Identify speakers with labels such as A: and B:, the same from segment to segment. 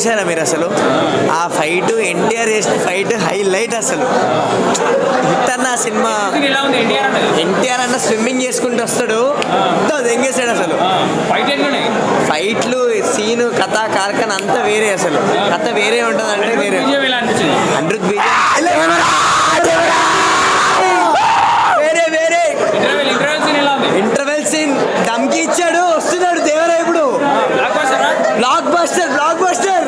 A: చూసారా మీరు అసలు ఆ ఫైట్ ఎన్టీఆర్ చేసిన ఫైట్ హైలైట్ అసలు హిట్ అన్న సినిమా. ఎన్టీఆర్ అన్న స్విమ్మింగ్ చేసుకుంటూ వస్తాడు, ఎంగేసాడు అసలు. ఫైట్లు సీను కథ కార్ఖాన్ అంతా వేరే, అసలు కథ వేరే ఉంటుంది అంటే వేరే. అనిరుద్ వేరే వేరే ఇంటర్వెల్ సీన్ దమ్కి ఇచ్చాడు, వస్తున్నాడు దేవరా ఇప్పుడు. Block buster block buster.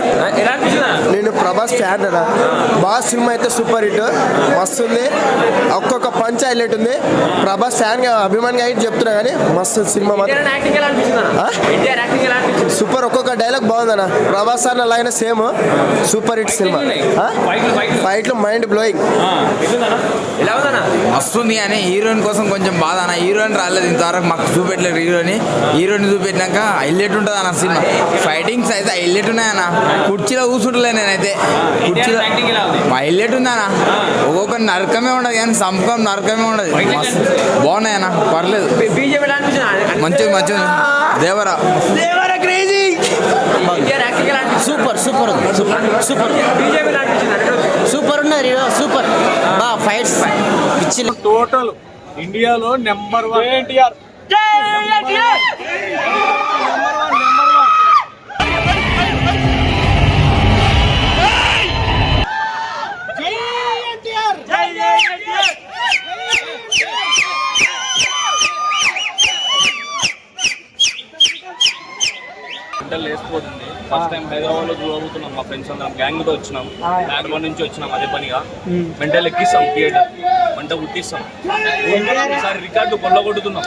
B: నేను ప్రభాస్ ఫ్యాన్ అన్న. బాస్ సినిమా అయితే సూపర్ హిట్ మస్తు ఉంది. ఒక్కొక్క పంచ్ హైలైట్ ఉంది. ప్రభాస్ ఫ్యాన్ గా అభిమానిగా అయితే చెప్తున్నా కానీ మస్తు సినిమా సూపర్. ఒక్కొక్క డైలాగ్ బాగుందన్న. ప్రభాస్ అన్న అలాగే సేమ్ సూపర్ హిట్ సినిమా. ఫైట్లు మైండ్ బ్లోయింగ్
C: వస్తుంది అని హీరోయిన్ కోసం కొంచెం బాధ అన్న. హీరోయిన్ రాలేదు ఇంతవరకు, మాకు చూపెట్టలేదు హీరోయిన్ చూపెట్టినాక హైలైట్ ఉంటుంది అన్న సినిమా. ఫైటింగ్స్ అయితే హైలైట్ ఉన్నాయన్న. కుర్చీలో కూర్చుంటలే నేనైతే, కుర్చీలో హైలైట్ ఉందన్న. ఒక్కొక్క నరకమే ఉండదు కానీ సంపకం నరకమే ఉండదు. బాగున్నాయన్న, పర్లేదు. మంచిగా మంచిగా Devara
A: crazy
D: super super super super super ఉన్నది సూపర్. ఫైట్స్
E: టోటల్ ఇండియాలో నెంబర్ 1 ఎన్టీఆర్. లేసిపోతుంది. ఫస్ట్ టైం హైదరాబాద్ లో చూడబోతున్నాం. మా ఫ్రెండ్స్ అందరం గ్యాంగ్ తో వచ్చినాం. హైదరాబాద్ నుంచి వచ్చినాం. అదే పనిగా మెంటల్ ఎక్కిస్తాం, థియేటర్ మంట పుట్టిస్తాం. ఈసారి రికార్డు కొల్లగొట్టుతున్నాం.